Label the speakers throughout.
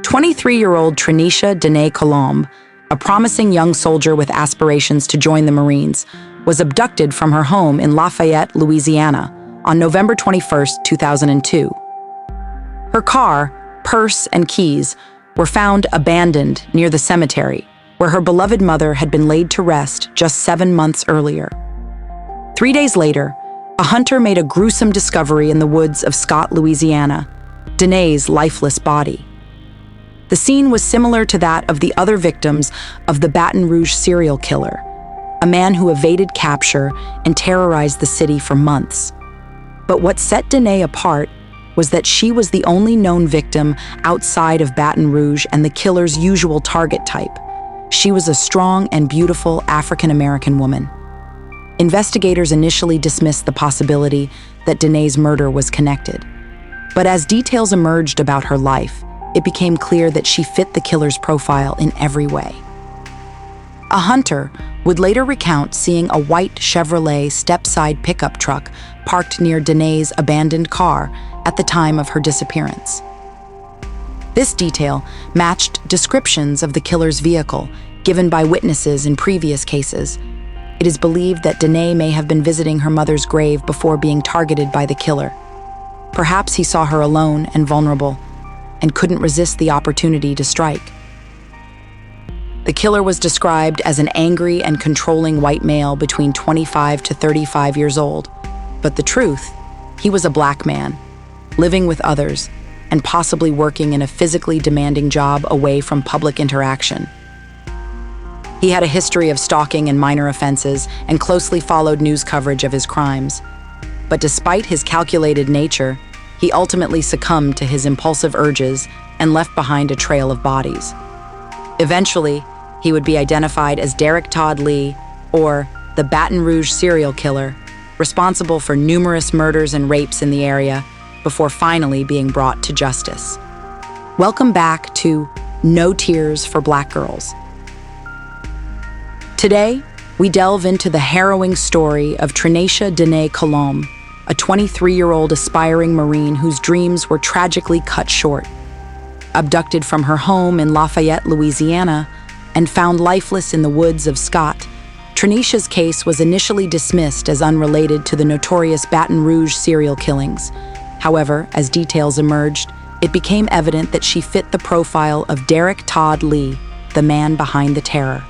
Speaker 1: 23-year-old Trineisha Den Colomb, a promising young soldier with aspirations to join the Marines, was abducted from her home in Lafayette, Louisiana, on November 21, 2002. Her car, purse, and keys were found abandoned near the cemetery, where her beloved mother had been laid to rest just 7 months earlier. 3 days later, a hunter made a gruesome discovery in the woods of Scott, Louisiana, Dené's lifeless body. The scene was similar to that of the other victims of the Baton Rouge serial killer, a man who evaded capture and terrorized the city for months. But what set Dené apart was that she was the only known victim outside of Baton Rouge and the killer's usual target type. She was a strong and beautiful African-American woman. Investigators initially dismissed the possibility that Dené's murder was connected. But as details emerged about her life, it became clear that she fit the killer's profile in every way. A hunter would later recount seeing a white Chevrolet step-side pickup truck parked near Dené's abandoned car at the time of her disappearance. This detail matched descriptions of the killer's vehicle given by witnesses in previous cases. It is believed that Dené may have been visiting her mother's grave before being targeted by the killer. Perhaps he saw her alone and vulnerable and couldn't resist the opportunity to strike. The killer was described as an angry and controlling white male between 25 to 35 years old. But the truth, he was a black man, living with others, and possibly working in a physically demanding job away from public interaction. He had a history of stalking and minor offenses and closely followed news coverage of his crimes. But despite his calculated nature, he ultimately succumbed to his impulsive urges and left behind a trail of bodies. Eventually, he would be identified as Derek Todd Lee, or the Baton Rouge serial killer, responsible for numerous murders and rapes in the area, before finally being brought to justice. Welcome back to No Tears for Black Girls. Today, we delve into the harrowing story of Trineisha Den Colomb, a 23-year-old aspiring Marine whose dreams were tragically cut short. Abducted from her home in Lafayette, Louisiana, and found lifeless in the woods of Scott, Trineisha's case was initially dismissed as unrelated to the notorious Baton Rouge serial killings. However, as details emerged, it became evident that she fit the profile of Derek Todd Lee, the man behind the terror.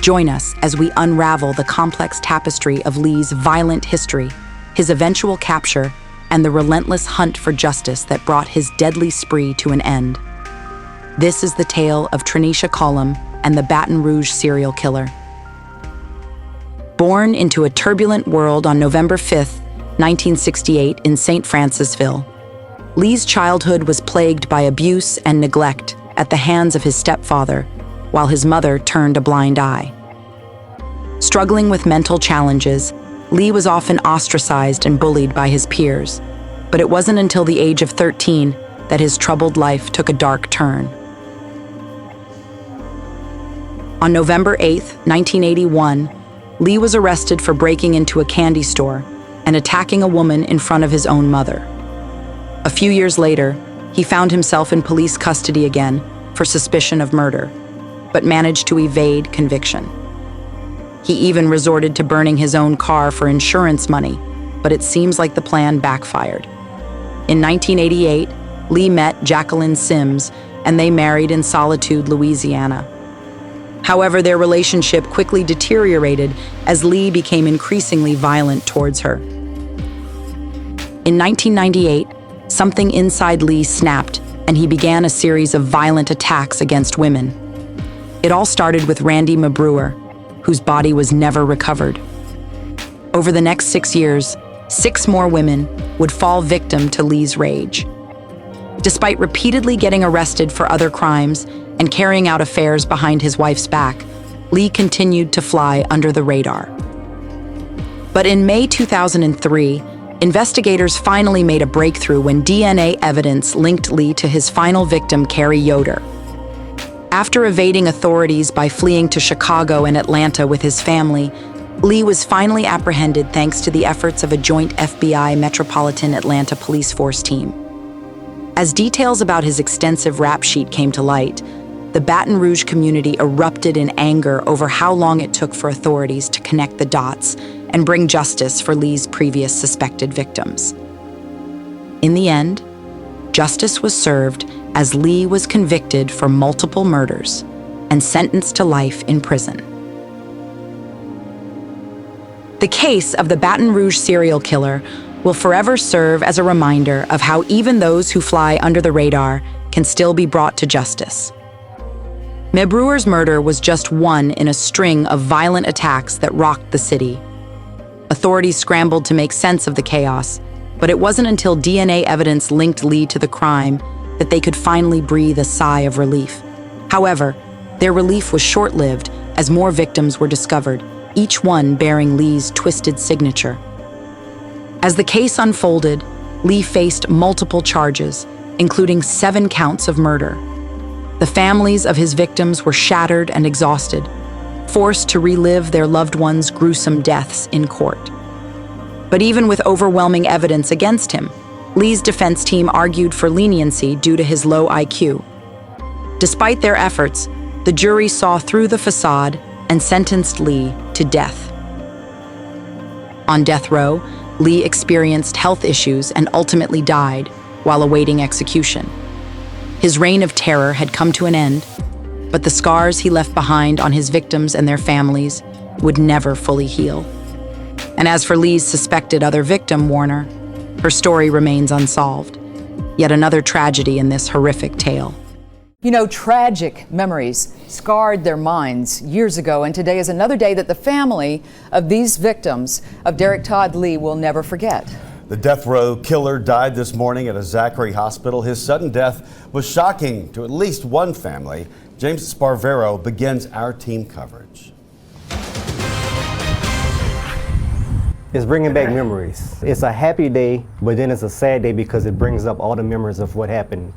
Speaker 1: Join us as we unravel the complex tapestry of Lee's violent history, his eventual capture, and the relentless hunt for justice that brought his deadly spree to an end. This is the tale of Trineisha Colomb and the Baton Rouge serial killer. Born into a turbulent world on November 5, 1968 in St. Francisville, Lee's childhood was plagued by abuse and neglect at the hands of his stepfather, while his mother turned a blind eye. Struggling with mental challenges, Lee was often ostracized and bullied by his peers, but it wasn't until the age of 13 that his troubled life took a dark turn. On November 8, 1981, Lee was arrested for breaking into a candy store and attacking a woman in front of his own mother. A few years later, he found himself in police custody again for suspicion of murder, but managed to evade conviction. He even resorted to burning his own car for insurance money, but it seems like the plan backfired. In 1988, Lee met Jacqueline Sims, and they married in Solitude, Louisiana. However, their relationship quickly deteriorated as Lee became increasingly violent towards her. In 1998, something inside Lee snapped, and he began a series of violent attacks against women. It all started with Randy Mabrewer, whose body was never recovered. Over the next 6 years, 6 more women would fall victim to Lee's rage. Despite repeatedly getting arrested for other crimes and carrying out affairs behind his wife's back, Lee continued to fly under the radar. But in May 2003, investigators finally made a breakthrough when DNA evidence linked Lee to his final victim, Carrie Yoder. After evading authorities by fleeing to Chicago and Atlanta with his family, Lee was finally apprehended thanks to the efforts of a joint FBI Metropolitan Atlanta Police Force team. As details about his extensive rap sheet came to light, the Baton Rouge community erupted in anger over how long it took for authorities to connect the dots and bring justice for Lee's previous suspected victims. In the end, justice was served as Lee was convicted for multiple murders and sentenced to life in prison. The case of the Baton Rouge serial killer will forever serve as a reminder of how even those who fly under the radar can still be brought to justice. Mebrewer's murder was just one in a string of violent attacks that rocked the city. Authorities scrambled to make sense of the chaos, but it wasn't until DNA evidence linked Lee to the crime that they could finally breathe a sigh of relief. However, their relief was short-lived as more victims were discovered, each one bearing Lee's twisted signature. As the case unfolded, Lee faced multiple charges, including 7 counts of murder. The families of his victims were shattered and exhausted, forced to relive their loved ones' gruesome deaths in court. But even with overwhelming evidence against him, Lee's defense team argued for leniency due to his low IQ. Despite their efforts, the jury saw through the facade and sentenced Lee to death. On death row, Lee experienced health issues and ultimately died while awaiting execution. His reign of terror had come to an end, but the scars he left behind on his victims and their families would never fully heal. And as for Lee's suspected other victim, Warner, her story remains unsolved. Yet another tragedy in this horrific tale.
Speaker 2: You know, tragic memories scarred their minds years ago, and today is another day that the family of these victims of Derek Todd Lee will never forget.
Speaker 3: The death row killer died this morning at a Zachary hospital. His sudden death was shocking to at least one family. James Sparvero begins our team coverage.
Speaker 4: It's bringing back memories. It's a happy day, but then it's a sad day because it brings up all the memories of what happened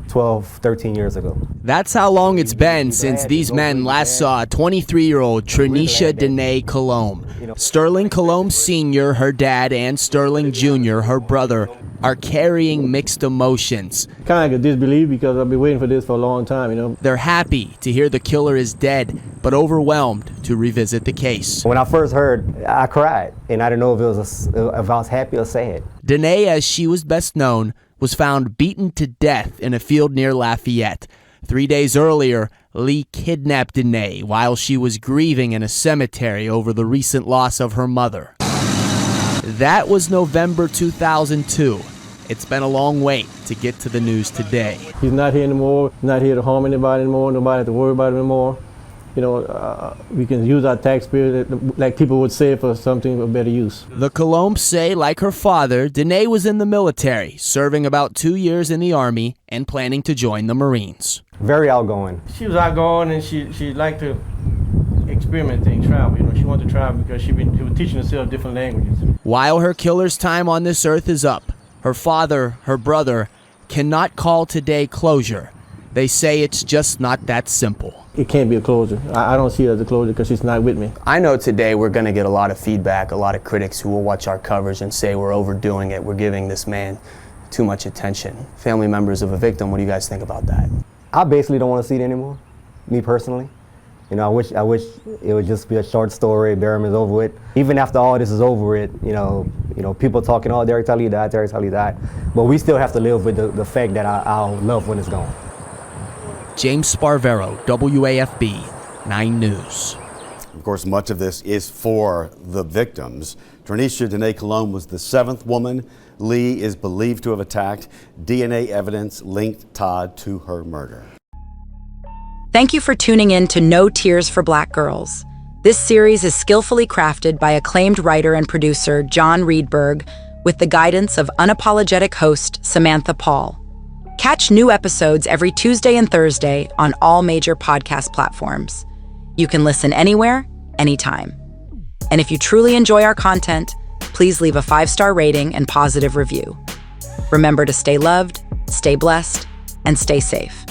Speaker 4: 12, 13 years ago.
Speaker 5: That's how long it's been since these men last saw 23-year-old Trineisha Den Colomb. Sterling Colomb Sr., her dad, and Sterling Jr., her brother, are carrying mixed emotions.
Speaker 6: Kind of like a disbelief because I've been waiting for this for a long time, you know.
Speaker 5: They're happy to hear the killer is dead, but overwhelmed to revisit the case.
Speaker 4: When I first heard, I cried, and I didn't know if I was happy or sad.
Speaker 5: Dené, as she was best known, was found beaten to death in a field near Lafayette. 3 days earlier, Lee kidnapped Dené while she was grieving in a cemetery over the recent loss of her mother. That was November 2002. It's been a long wait to get to the news today.
Speaker 6: He's not here anymore, not here to harm anybody anymore, nobody has to worry about it anymore. You know, we can use our taxpayers, like people would say, for something of better use.
Speaker 5: The Colombs say, like her father, Dené was in the military, serving about 2 years in the Army and planning to join the Marines.
Speaker 4: Very outgoing.
Speaker 6: She was outgoing and she liked to experiment things, travel. You know, she wanted to travel because she was teaching herself different languages.
Speaker 5: While her killer's time on this earth is up, her father, her brother, cannot call today closure. They say it's just not that simple.
Speaker 6: It can't be a closure. I don't see it as a closure because she's not with me.
Speaker 7: I know today we're going to get a lot of feedback, a lot of critics who will watch our coverage and say we're overdoing it, we're giving this man too much attention. Family members of a victim, what do you guys think about that?
Speaker 4: I basically don't want to see it anymore, me personally. You know, I wish it would just be a short story, bury him, over with. Even after all this is over with, you know, people talking, oh, Derek Todd Lee died, Derek Todd Lee died. But we still have to live with the fact that our loved one is gone.
Speaker 5: James Sparvero, WAFB 9 News.
Speaker 3: Of course, much of this is for the victims. Trineisha Den Colomb was the 7th woman Lee is believed to have attacked. DNA evidence linked Todd to her murder.
Speaker 1: Thank you for tuning in to No Tears for Black Girls. This series is skillfully crafted by acclaimed writer and producer John Reedberg with the guidance of unapologetic host Samantha Paul. Catch new episodes every Tuesday and Thursday on all major podcast platforms. You can listen anywhere, anytime. And if you truly enjoy our content, please leave a 5-star rating and positive review. Remember to stay loved, stay blessed, and stay safe.